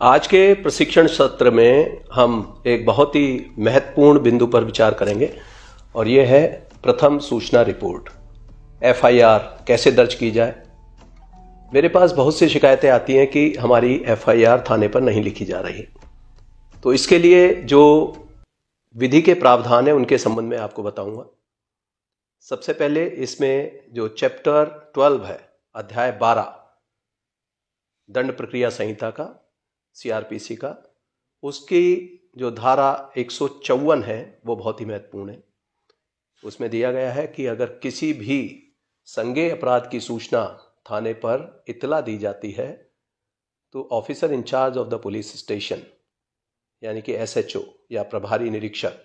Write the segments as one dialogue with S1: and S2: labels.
S1: आज के प्रशिक्षण सत्र में हम एक बहुत ही महत्वपूर्ण बिंदु पर विचार करेंगे और ये है प्रथम सूचना रिपोर्ट। एफआईआर कैसे दर्ज की जाए। मेरे पास बहुत सी शिकायतें आती हैं कि हमारी एफआईआर थाने पर नहीं लिखी जा रही, तो इसके लिए जो विधि के प्रावधान है उनके संबंध में आपको बताऊंगा। सबसे पहले इसमें जो चैप्टर 12 है, अध्याय 12 दंड प्रक्रिया संहिता का, सीआरपीसी का, उसकी जो धारा 154 है वो बहुत ही महत्वपूर्ण है। उसमें दिया गया है कि अगर किसी भी संज्ञेय अपराध की सूचना थाने पर इतला दी जाती है तो officer in charge of the police station यानी कि एसएचओ या प्रभारी निरीक्षक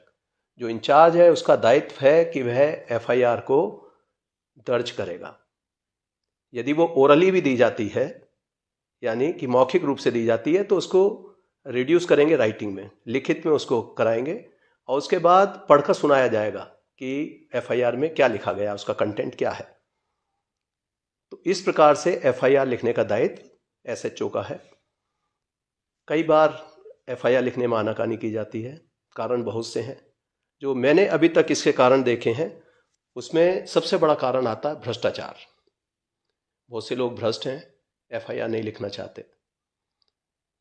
S1: जो इंचार्ज है उसका दायित्व है कि वह एफआईआर को दर्ज करेगा। यदि वो ओरली भी दी जाती है यानी कि मौखिक रूप से दी जाती है तो उसको रिड्यूस करेंगे राइटिंग में, लिखित में उसको कराएंगे और उसके बाद पढ़कर सुनाया जाएगा कि एफआईआर में क्या लिखा गया, उसका कंटेंट क्या है। तो इस प्रकार से एफआईआर लिखने का दायित्व एसएचओ का है। कई बार एफआईआर लिखने में आनाकानी की जाती है, कारण बहुत से हैं। जो मैंने अभी तक इसके कारण देखे हैं उसमें सबसे बड़ा कारण आता है भ्रष्टाचार। बहुत से लोग भ्रष्ट हैं, एफआईआर नहीं लिखना चाहते।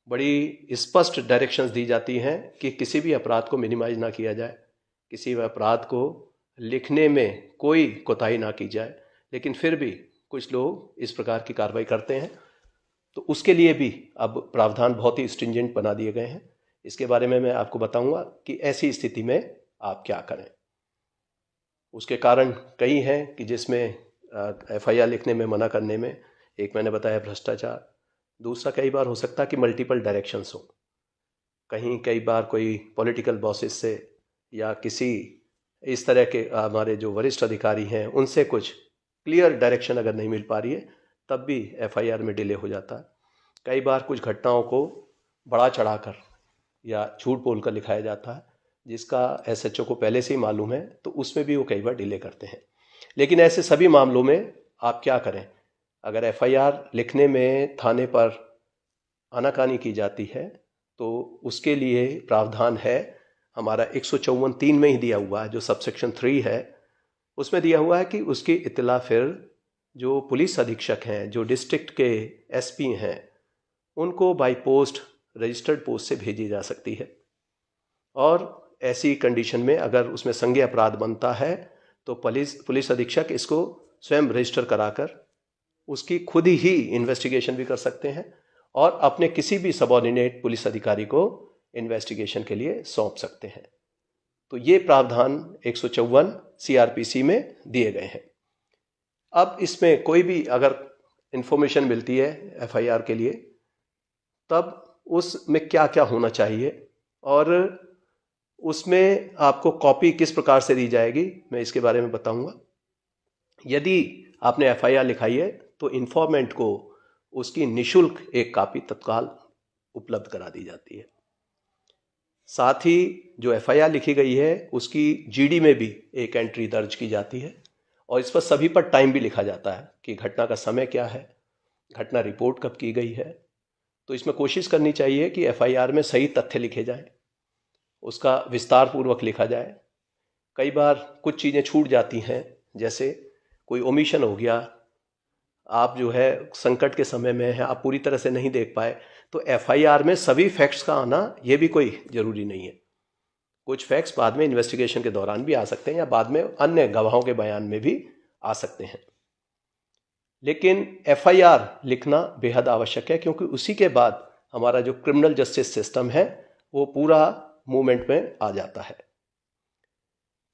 S1: बड़ी स्पष्ट डायरेक्शंस दी जाती हैं कि किसी भी अपराध को मिनिमाइज ना किया जाए, किसी भी अपराध को लिखने में कोई कोताही ना की जाए, लेकिन फिर भी कुछ लोग इस प्रकार की कार्रवाई करते हैं। तो उसके लिए भी अब प्रावधान बहुत ही स्ट्रिंजेंट बना दिए गए हैं। इसके बारे में मैं आपको बताऊंगा कि ऐसी स्थिति में आप क्या करें। उसके कारण कई हैं कि जिसमें एफआईआर लिखने में मना करने में, एक मैंने बताया भ्रष्टाचार, दूसरा कई बार हो सकता है कि मल्टीपल डायरेक्शंस हो। कई बार कोई पॉलिटिकल बॉसेस से या किसी इस तरह के हमारे जो वरिष्ठ अधिकारी हैं उनसे कुछ क्लियर डायरेक्शन अगर नहीं मिल पा रही है तब भी एफआईआर में डिले हो जाता है। कई बार कुछ घटनाओं को बढ़ा चढ़ाकर या झूठ बोलकर लिखाया जाता है जिसका एसएचओ को पहले से ही मालूम है, तो उसमें भी वो कई बार डिले करते हैं। लेकिन ऐसे सभी मामलों में आप क्या करें। अगर एफआईआर लिखने में थाने पर आनाकानी की जाती है तो उसके लिए प्रावधान है हमारा 154(3) में ही दिया हुआ है, जो सबसेक्शन 3 है उसमें दिया हुआ है कि उसकी इत्तला फिर जो पुलिस अधीक्षक हैं, जो डिस्ट्रिक्ट के एसपी हैं, उनको बाय पोस्ट, रजिस्टर्ड पोस्ट से भेजी जा सकती है। और ऐसी कंडीशन में अगर उसमें संज्ञेय अपराध बनता है तो पुलिस अधीक्षक इसको स्वयं रजिस्टर कराकर उसकी खुद ही इन्वेस्टिगेशन भी कर सकते हैं और अपने किसी भी सबऑर्डिनेट पुलिस अधिकारी को इन्वेस्टिगेशन के लिए सौंप सकते हैं। तो ये प्रावधान 154 सीआरपीसी में दिए गए हैं। अब इसमें कोई भी अगर इंफॉर्मेशन मिलती है एफआईआर के लिए तब उसमें क्या क्या होना चाहिए और उसमें आपको कॉपी किस प्रकार से दी जाएगी, मैं इसके बारे में बताऊंगा। यदि आपने एफआईआर लिखाई है तो इन्फॉर्मेंट को उसकी निशुल्क एक कॉपी तत्काल उपलब्ध करा दी जाती है। साथ ही जो एफआईआर लिखी गई है उसकी जीडी में भी एक एंट्री दर्ज की जाती है और इस पर सभी पर टाइम भी लिखा जाता है कि घटना का समय क्या है, घटना रिपोर्ट कब की गई है। तो इसमें कोशिश करनी चाहिए कि एफआईआर में सही तथ्य लिखे जाएं, उसका विस्तार पूर्वक लिखा जाए। कई बार कुछ चीज़ें छूट जाती हैं, जैसे कोई ओमिशन हो गया, आप जो है संकट के समय में है, आप पूरी तरह से नहीं देख पाए, तो एफआईआर में सभी फैक्ट्स का आना ये भी कोई ज़रूरी नहीं है। कुछ फैक्ट्स बाद में इन्वेस्टिगेशन के दौरान भी आ सकते हैं या बाद में अन्य गवाहों के बयान में भी आ सकते हैं। लेकिन एफआईआर लिखना बेहद आवश्यक है क्योंकि उसी के बाद हमारा जो क्रिमिनल जस्टिस सिस्टम है वो पूरा मूवमेंट में आ जाता है।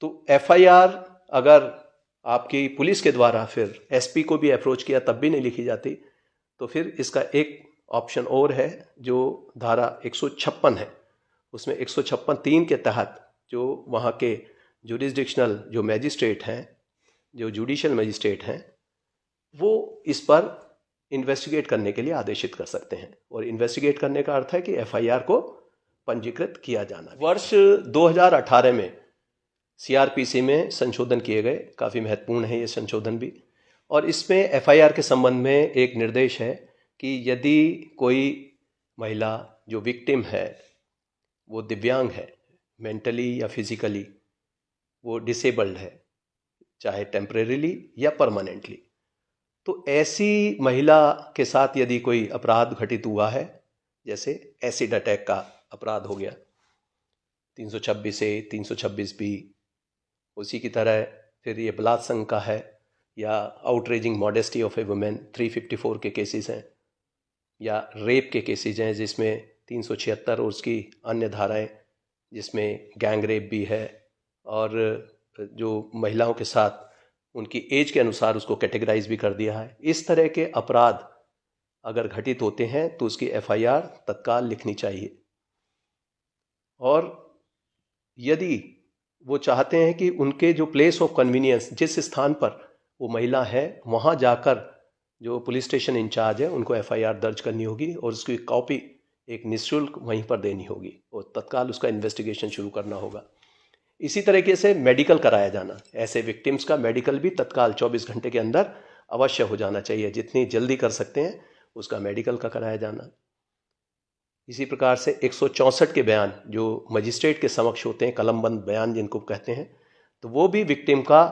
S1: तो एफआईआर अगर आपकी पुलिस के द्वारा फिर एसपी को भी अप्रोच किया तब भी नहीं लिखी जाती तो फिर इसका एक ऑप्शन और है जो धारा 156 है, उसमें 156(3) के तहत जो वहाँ के जुरिस्डिक्शनल जो मैजिस्ट्रेट हैं, जो जुडिशियल मैजिस्ट्रेट हैं, वो इस पर इन्वेस्टिगेट करने के लिए आदेशित कर सकते हैं। और इन्वेस्टिगेट करने का अर्थ है कि एफआईआर को पंजीकृत किया जाना। वर्ष 2018 में सीआरपीसी में संशोधन किए गए, काफ़ी महत्वपूर्ण है ये संशोधन भी। और इसमें एफआईआर के संबंध में एक निर्देश है कि यदि कोई महिला जो विक्टिम है वो दिव्यांग है, मेंटली या फिजिकली वो डिसेबल्ड है, चाहे टेम्परेरीली या परमानेंटली, तो ऐसी महिला के साथ यदि कोई अपराध घटित हुआ है, जैसे एसिड अटैक का अपराध हो गया 326A 326B, उसी की तरह फिर ये बलात्संग का है, या outraging modesty of A women 354 के केसेस हैं, या रेप के केसेस हैं जिसमें 376 और उसकी अन्य धाराएं जिसमें गैंग रेप भी है, और जो महिलाओं के साथ उनकी एज के अनुसार उसको कैटेगराइज भी कर दिया है। इस तरह के अपराध अगर घटित होते हैं तो उसकी FIR तत्काल लिखनी चाहिए। और यदि वो चाहते हैं कि उनके जो प्लेस ऑफ कन्वीनियंस, जिस स्थान पर वो महिला है, वहाँ जाकर जो पुलिस स्टेशन इंचार्ज है उनको FIR दर्ज करनी होगी और उसकी कॉपी एक निःशुल्क वहीं पर देनी होगी और तत्काल उसका इन्वेस्टिगेशन शुरू करना होगा। इसी तरीके से मेडिकल कराया जाना, ऐसे विक्टिम्स का मेडिकल भी तत्काल 24 घंटे के अंदर अवश्य हो जाना चाहिए, जितनी जल्दी कर सकते हैं उसका मेडिकल का कराया जाना। इसी प्रकार से 164 के बयान जो मजिस्ट्रेट के समक्ष होते हैं, कलमबंद बयान जिनको कहते हैं, तो वो भी विक्टिम का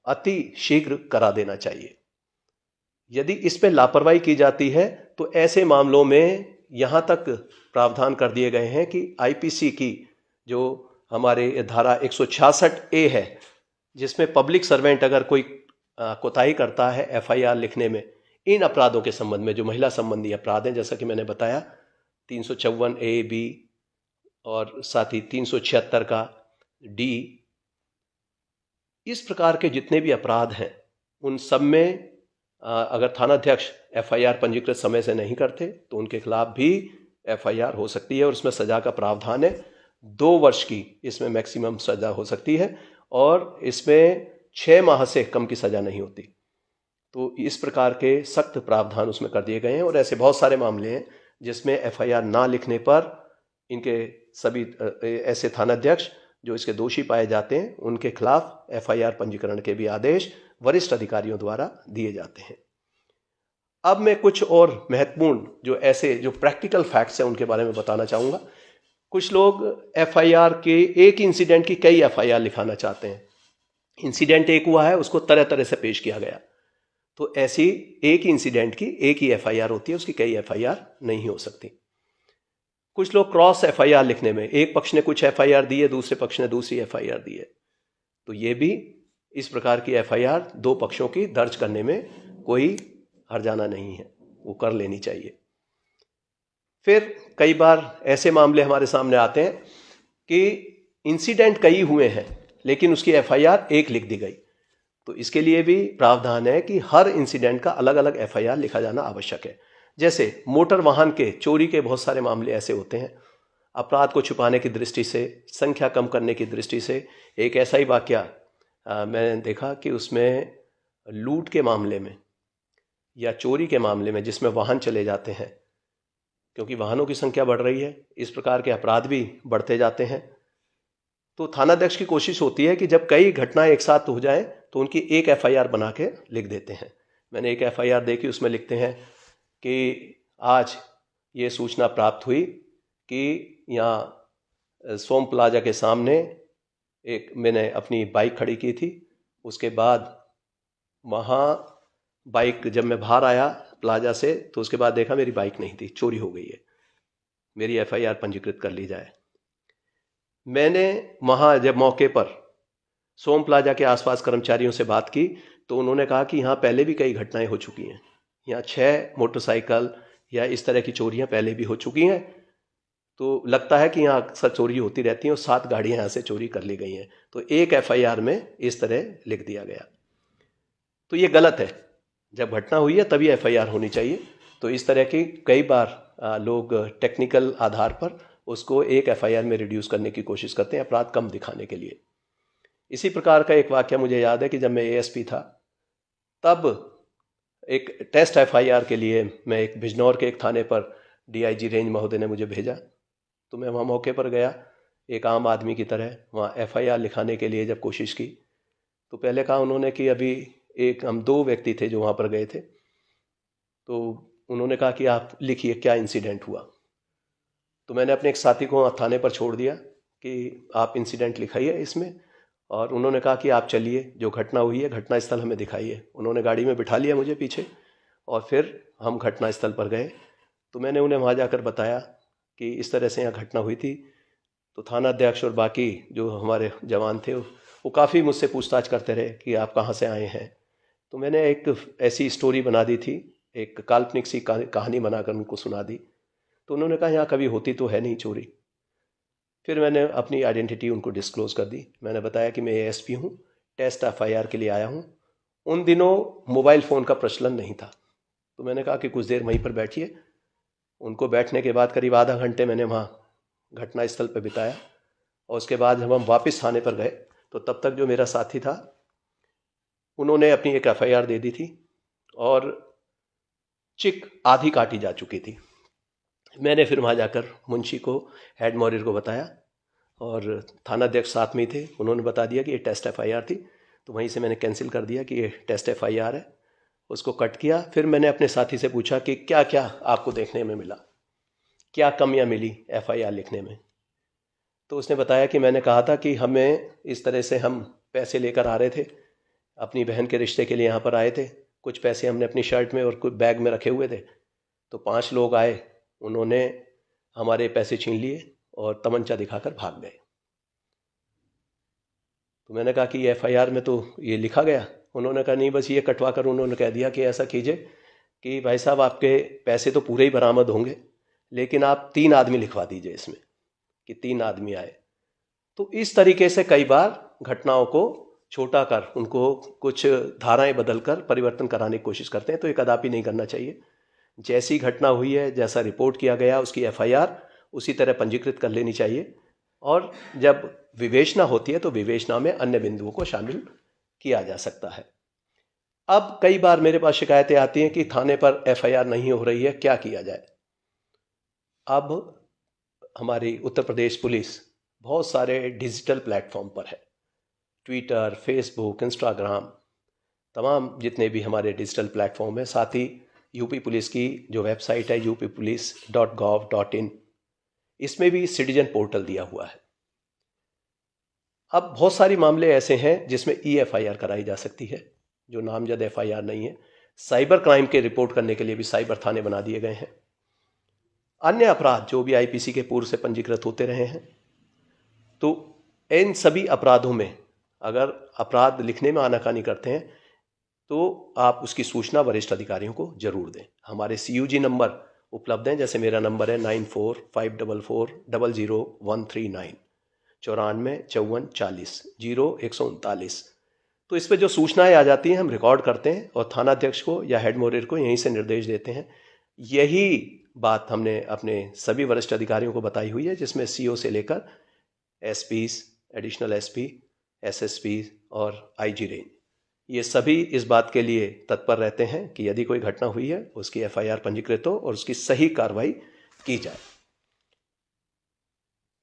S1: अति शीघ्र करा देना चाहिए। यदि इस पर लापरवाही की जाती है तो ऐसे मामलों में यहाँ तक प्रावधान कर दिए गए हैं कि IPC की जो हमारे धारा 166A है, जिसमें पब्लिक सर्वेंट अगर कोई कोताही करता है FIR लिखने में इन अपराधों के संबंध में, जो महिला संबंधी अपराध हैं, जैसा कि मैंने बताया 354A-B और साथ ही 376 का D, इस प्रकार के जितने भी अपराध हैं उन सब में अगर थानाध्यक्ष FIR पंजीकृत समय से नहीं करते तो उनके खिलाफ भी FIR हो सकती है और उसमें सजा का प्रावधान है 2 वर्ष की, इसमें मैक्सिमम सजा हो सकती है और इसमें 6 माह से कम की सजा नहीं होती। तो इस प्रकार के सख्त प्रावधान उसमें कर दिए गए हैं और ऐसे बहुत सारे मामले हैं जिसमें FIR ना लिखने पर इनके सभी ऐसे थानाध्यक्ष जो इसके दोषी पाए जाते हैं उनके खिलाफ FIR पंजीकरण के भी आदेश वरिष्ठ अधिकारियों द्वारा दिए जाते हैं। अब मैं कुछ और महत्वपूर्ण जो ऐसे जो प्रैक्टिकल फैक्ट्स हैं उनके बारे में बताना चाहूँगा। कुछ लोग FIR के एक इंसिडेंट की कई FIR लिखाना चाहते हैं। इंसिडेंट एक हुआ है, उसको तरह तरह से पेश किया गया, तो ऐसी एक इंसिडेंट की एक ही FIR होती है, उसकी कई FIR नहीं हो सकती। कुछ लोग क्रॉस FIR लिखने में एक पक्ष ने कुछ FIR दी है, दूसरे पक्ष ने दूसरी FIR दी है, तो ये भी इस प्रकार की FIR 2 पक्षों की दर्ज करने में कोई हर्जाना नहीं है, वो कर लेनी चाहिए। फिर कई बार ऐसे मामले हमारे सामने आते हैं कि इंसिडेंट कई हुए हैं लेकिन उसकी FIR एक लिख दी गई, तो इसके लिए भी प्रावधान है कि हर इंसिडेंट का अलग अलग FIR लिखा जाना आवश्यक है। जैसे मोटर वाहन के चोरी के बहुत सारे मामले ऐसे होते हैं, अपराध को छुपाने की दृष्टि से, संख्या कम करने की दृष्टि से एक ऐसा ही वाकया मैंने देखा कि उसमें लूट के मामले में या चोरी के मामले में जिसमें वाहन चले जाते हैं, क्योंकि वाहनों की संख्या बढ़ रही है, इस प्रकार के अपराध भी बढ़ते जाते हैं, तो थानाध्यक्ष की कोशिश होती है कि जब कई घटनाएं एक साथ हो जाएं तो उनकी एक FIR बना के लिख देते हैं। मैंने एक FIR देखी, उसमें लिखते हैं कि आज ये सूचना प्राप्त हुई कि यहाँ सोम प्लाजा के सामने एक मैंने अपनी बाइक खड़ी की थी, उसके बाद वहाँ बाइक जब मैं बाहर आया प्लाजा से तो उसके बाद देखा मेरी बाइक नहीं थी, चोरी हो गई है, मेरी FIR पंजीकृत कर ली जाए। मैंने वहाँ जब मौके पर सोम प्लाजा के आसपास कर्मचारियों से बात की तो उन्होंने कहा कि यहाँ पहले भी कई घटनाएं हो चुकी हैं, यहाँ 6 मोटरसाइकिल या इस तरह की चोरियाँ पहले भी हो चुकी हैं, तो लगता है कि यहाँ अक्सर चोरी होती रहती हैं और 7 गाड़ियाँ यहाँ से चोरी कर ली गई हैं, तो एक FIR में इस तरह लिख दिया गया। तो ये गलत है, जब घटना हुई है तभी FIR होनी चाहिए। तो इस तरह की कई बार लोग टेक्निकल आधार पर उसको एक FIR में रिड्यूस करने की कोशिश करते हैं अपराध कम दिखाने के लिए। इसी प्रकार का एक वाक्य मुझे याद है कि जब मैं ASP था तब एक टेस्ट FIR के लिए मैं एक बिजनौर के एक थाने पर DIG रेंज महोदय ने मुझे भेजा, तो मैं वहाँ मौके पर गया एक आम आदमी की तरह। वहाँ FIR लिखाने के लिए जब कोशिश की तो पहले कहा उन्होंने कि अभी हम 2 व्यक्ति थे जो वहाँ पर गए थे, तो उन्होंने कहा कि आप लिखिए क्या इंसिडेंट हुआ। तो मैंने अपने एक साथी को थाने पर छोड़ दिया कि आप इंसिडेंट लिखाइए इसमें, और उन्होंने कहा कि आप चलिए, जो घटना हुई है घटना स्थल हमें दिखाइए। उन्होंने गाड़ी में बिठा लिया मुझे पीछे, और फिर हम घटना स्थल पर गए। तो मैंने उन्हें वहाँ जाकर बताया कि इस तरह से यहाँ घटना हुई थी। तो थाना अध्यक्ष और बाकी जो हमारे जवान थे वो काफ़ी मुझसे पूछताछ करते रहे कि आप कहाँ से आए हैं। तो मैंने एक ऐसी स्टोरी बना दी थी, एक काल्पनिक सी कहानी बनाकर उनको सुना दी। तो उन्होंने कहा यहाँ कभी होती तो है नहीं चोरी। फिर मैंने अपनी आइडेंटिटी उनको डिस्क्लोज़ कर दी। मैंने बताया कि मैं एएसपी हूँ, टेस्ट एफआईआर के लिए आया हूँ। उन दिनों मोबाइल फ़ोन का प्रचलन नहीं था। तो मैंने कहा कि कुछ देर वहीं पर बैठिए। उनको बैठने के बाद करीब आधा घंटे मैंने वहाँ घटना स्थल पर बिताया, और उसके बाद जब हम वापस थाने पर गए तो तब तक जो मेरा साथी था उन्होंने अपनी एक एफआईआर दे दी थी, और चिक आधी काटी जा चुकी थी। मैंने फिर वहाँ जाकर मुंशी को, हेड मॉरियर को बताया, और थाना अध्यक्ष साथ में ही थे। उन्होंने बता दिया कि ये टेस्ट एफआईआर थी। तो वहीं से मैंने कैंसिल कर दिया कि ये टेस्ट एफआईआर है, उसको कट किया। फिर मैंने अपने साथी से पूछा कि क्या क्या आपको देखने में मिला, क्या कमियां मिली एफआईआर लिखने में। तो उसने बताया कि मैंने कहा था कि हमें इस तरह से हम पैसे लेकर आ रहे थे, अपनी बहन के रिश्ते के लिए यहाँ पर आए थे। कुछ पैसे हमने अपनी शर्ट में और कुछ बैग में रखे हुए थे। तो 5 लोग आए, उन्होंने हमारे पैसे छीन लिए और तमंचा दिखाकर भाग गए। तो मैंने कहा कि एफआईआर में तो ये लिखा गया। उन्होंने कहा नहीं, बस ये कटवा कर उन्होंने कह दिया कि ऐसा कीजिए कि भाई साहब आपके पैसे तो पूरे ही बरामद होंगे, लेकिन आप 3 आदमी लिखवा दीजिए इसमें कि 3 आदमी आए। तो इस तरीके से कई बार घटनाओं को छोटा कर उनको कुछ धाराएं बदलकर परिवर्तन कराने की कोशिश करते हैं। तो ये कदापि नहीं करना चाहिए। जैसी घटना हुई है, जैसा रिपोर्ट किया गया, उसकी एफआईआर उसी तरह पंजीकृत कर लेनी चाहिए, और जब विवेचना होती है तो विवेचना में अन्य बिंदुओं को शामिल किया जा सकता है। अब कई बार मेरे पास शिकायतें आती हैं कि थाने पर एफआईआर नहीं हो रही है, क्या किया जाए। अब हमारी उत्तर प्रदेश पुलिस बहुत सारे डिजिटल प्लेटफॉर्म पर है, ट्विटर, फेसबुक, इंस्टाग्राम, तमाम जितने भी हमारे डिजिटल प्लेटफॉर्म है। साथ ही यूपी पुलिस की जो वेबसाइट है uppolice.gov.in, इसमें भी सिटीजन पोर्टल दिया हुआ है। अब बहुत सारे मामले ऐसे हैं जिसमें eFIR कराई जा सकती है, जो नामजद एफआईआर नहीं है। साइबर क्राइम के रिपोर्ट करने के लिए भी साइबर थाने बना दिए गए हैं। अन्य अपराध जो भी आईपीसी के पूर्व से पंजीकृत होते रहे हैं, तो इन सभी अपराधों में अगर अपराध लिखने में आनाकानी करते हैं तो आप उसकी सूचना वरिष्ठ अधिकारियों को जरूर दें। हमारे CUG नंबर उपलब्ध हैं, जैसे मेरा नंबर है 9454400139, 9454400139। तो इस पर जो सूचनाएं आ जाती हैं हम रिकॉर्ड करते हैं और थानाध्यक्ष को या हेड मॉरियर को यहीं से निर्देश देते हैं। यही बात हमने अपने सभी वरिष्ठ अधिकारियों को बताई हुई है, जिसमें CO से लेकर SPs, एडिशनल SP, SSP और IG रेंज, ये सभी इस बात के लिए तत्पर रहते हैं कि यदि कोई घटना हुई है उसकी FIR पंजीकृत हो और उसकी सही कार्रवाई की जाए।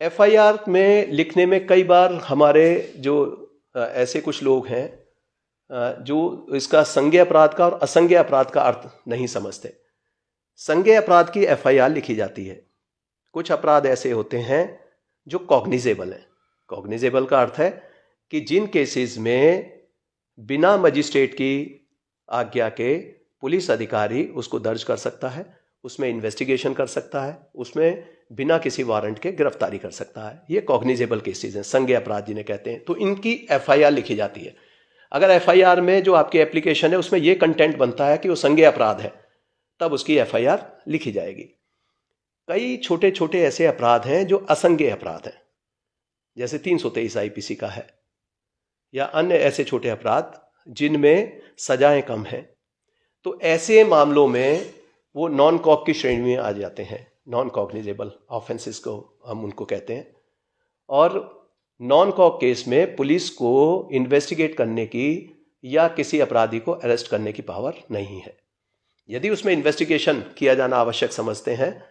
S1: FIR में लिखने में कई बार हमारे जो ऐसे कुछ लोग हैं जो इसका संज्ञेय अपराध का और असंज्ञेय अपराध का अर्थ नहीं समझते। संज्ञेय अपराध की FIR लिखी जाती है। कुछ अपराध ऐसे होते हैं जो कॉग्निजेबल हैं। कॉग्निजेबल का अर्थ है कि जिन केसेस में बिना मजिस्ट्रेट की आज्ञा के पुलिस अधिकारी उसको दर्ज कर सकता है, उसमें इन्वेस्टिगेशन कर सकता है, उसमें बिना किसी वारंट के गिरफ्तारी कर सकता है। ये कॉग्निजेबल केसेस हैं, संज्ञेय अपराध जिन्हें कहते हैं। तो इनकी FIR लिखी जाती है। अगर FIR में जो आपकी एप्लीकेशन है उसमें ये कंटेंट बनता है कि वो संज्ञेय अपराध है, तब उसकी FIR लिखी जाएगी। कई छोटे छोटे ऐसे अपराध हैं जो असंज्ञेय अपराध हैं, जैसे 323 IPC का है, या अन्य ऐसे छोटे अपराध जिनमें सजाएं कम हैं। तो ऐसे मामलों में वो नॉन कॉग की श्रेणी में आ जाते हैं। नॉन कॉग्निजेबल ऑफेंसेस को हम उनको कहते हैं। और नॉन कॉग केस में पुलिस को इन्वेस्टिगेट करने की या किसी अपराधी को अरेस्ट करने की पावर नहीं है। यदि उसमें इन्वेस्टिगेशन किया जाना आवश्यक समझते हैं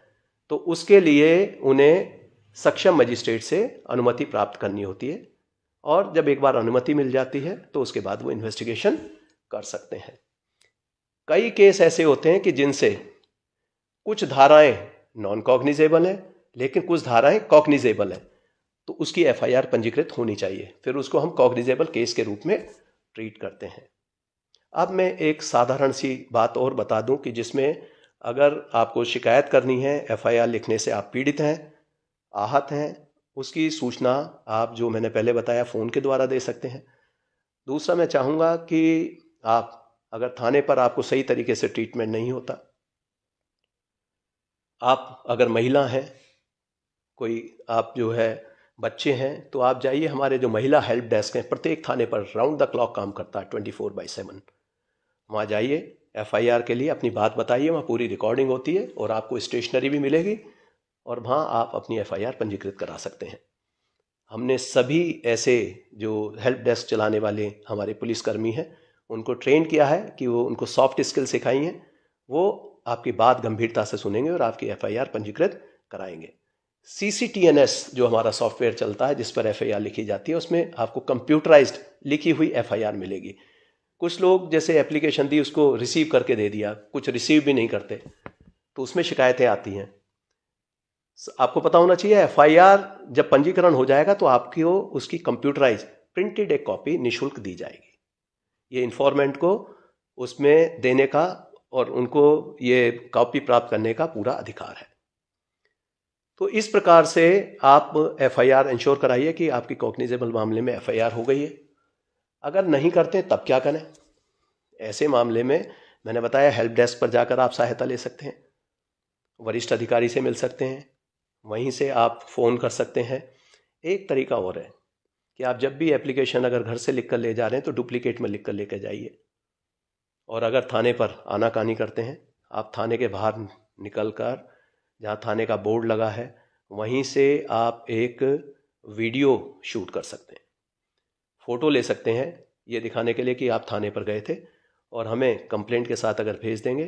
S1: तो उसके लिए उन्हें सक्षम मजिस्ट्रेट से अनुमति प्राप्त करनी होती है, और जब एक बार अनुमति मिल जाती है तो उसके बाद वो इन्वेस्टिगेशन कर सकते हैं। कई केस ऐसे होते हैं कि जिनसे कुछ धाराएं नॉन कॉग्निजेबल हैं लेकिन कुछ धाराएं कॉग्निजेबल हैं, तो उसकी एफआईआर पंजीकृत होनी चाहिए, फिर उसको हम कॉग्निजेबल केस के रूप में ट्रीट करते हैं। अब मैं एक साधारण सी बात और बता दूं कि जिसमें अगर आपको शिकायत करनी है, एफआईआर लिखने से आप पीड़ित हैं, आहत हैं, उसकी सूचना आप जो मैंने पहले बताया फ़ोन के द्वारा दे सकते हैं। दूसरा मैं चाहूँगा कि आप अगर थाने पर आपको सही तरीके से ट्रीटमेंट नहीं होता, आप अगर महिला हैं, कोई आप जो है बच्चे हैं, तो आप जाइए, हमारे जो महिला हेल्प डेस्क हैं प्रत्येक थाने पर राउंड द क्लॉक काम करता है 24/7। वहाँ जाइए, एफआईआर के लिए अपनी बात बताइए, वहाँ पूरी रिकॉर्डिंग होती है और आपको स्टेशनरी भी मिलेगी और वहाँ आप अपनी एफआईआर पंजीकृत करा सकते हैं। हमने सभी ऐसे जो हेल्प डेस्क चलाने वाले हमारे पुलिसकर्मी हैं उनको ट्रेन किया है कि वो उनको सॉफ्ट स्किल सिखाई हैं, वो आपकी बात गंभीरता से सुनेंगे और आपकी एफआईआर पंजीकृत कराएंगे। CCTNS जो हमारा सॉफ्टवेयर चलता है जिस पर एफआईआर लिखी जाती है, उसमें आपको कंप्यूटराइज्ड लिखी हुई एफआईआर मिलेगी। कुछ लोग जैसे एप्लीकेशन दी उसको रिसीव करके दे दिया, कुछ रिसीव भी नहीं करते, तो उसमें शिकायतें आती हैं। आपको पता होना चाहिए एफआईआर जब पंजीकरण हो जाएगा तो आपको उसकी कंप्यूटराइज प्रिंटेड एक कॉपी निःशुल्क दी जाएगी। ये इन्फॉर्मेंट को उसमें देने का और उनको ये कॉपी प्राप्त करने का पूरा अधिकार है। तो इस प्रकार से आप एफआईआर इंश्योर कराइए कि आपकी कॉग्निजेबल मामले में एफआईआर हो गई है। अगर नहीं करते तब क्या करें? ऐसे मामले में मैंने बताया हेल्प डेस्क पर जाकर आप सहायता ले सकते हैं, वरिष्ठ अधिकारी से मिल सकते हैं, वहीं से आप फ़ोन कर सकते हैं। एक तरीका और है कि आप जब भी एप्लीकेशन अगर घर से लिख कर ले जा रहे हैं तो डुप्लीकेट में लिख कर लेकर जाइए, और अगर थाने पर आनाकानी करते हैं, आप थाने के बाहर निकल कर जहाँ थाने का बोर्ड लगा है वहीं से आप एक वीडियो शूट कर सकते हैं, फ़ोटो ले सकते हैं ये दिखाने के लिए कि आप थाने पर गए थे, और हमें कंप्लेंट के साथ अगर भेज देंगे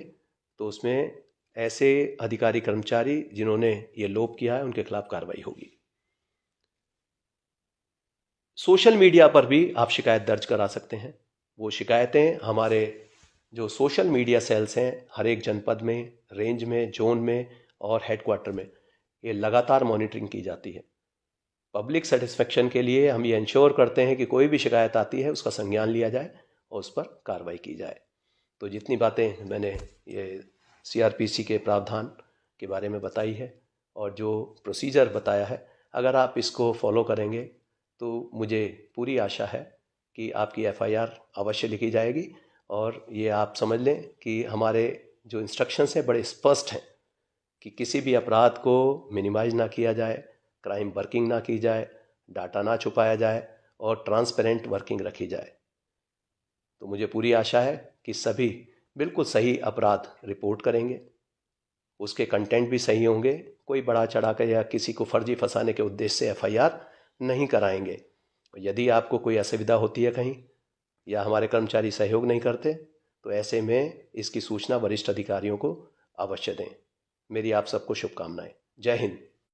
S1: तो उसमें ऐसे अधिकारी कर्मचारी जिन्होंने ये लोप किया है उनके खिलाफ कार्रवाई होगी। सोशल मीडिया पर भी आप शिकायत दर्ज करा सकते हैं। वो शिकायतें हमारे जो सोशल मीडिया सेल्स हैं हर एक जनपद में, रेंज में, जोन में और हेडक्वार्टर में, ये लगातार मॉनिटरिंग की जाती है। पब्लिक सेटिस्फेक्शन के लिए हम ये इंश्योर करते हैं कि कोई भी शिकायत आती है उसका संज्ञान लिया जाए और उस पर कार्रवाई की जाए। तो जितनी बातें मैंने ये CRPC के प्रावधान के बारे में बताई है और जो प्रोसीजर बताया है, अगर आप इसको फॉलो करेंगे तो मुझे पूरी आशा है कि आपकी एफआईआर अवश्य लिखी जाएगी। और ये आप समझ लें कि हमारे जो इंस्ट्रक्शंस हैं बड़े स्पष्ट हैं कि किसी भी अपराध को मिनिमाइज ना किया जाए, क्राइम वर्किंग ना की जाए, डाटा ना छुपाया जाए और ट्रांसपेरेंट वर्किंग रखी जाए। तो मुझे पूरी आशा है कि सभी बिल्कुल सही अपराध रिपोर्ट करेंगे, उसके कंटेंट भी सही होंगे, कोई बढ़ा चढ़ा कर या किसी को फर्जी फंसाने के उद्देश्य से एफआईआर नहीं कराएंगे। यदि आपको कोई असुविधा होती है कहीं या हमारे कर्मचारी सहयोग नहीं करते तो ऐसे में इसकी सूचना वरिष्ठ अधिकारियों को अवश्य दें। मेरी आप सबको शुभकामनाएं। जय हिंद।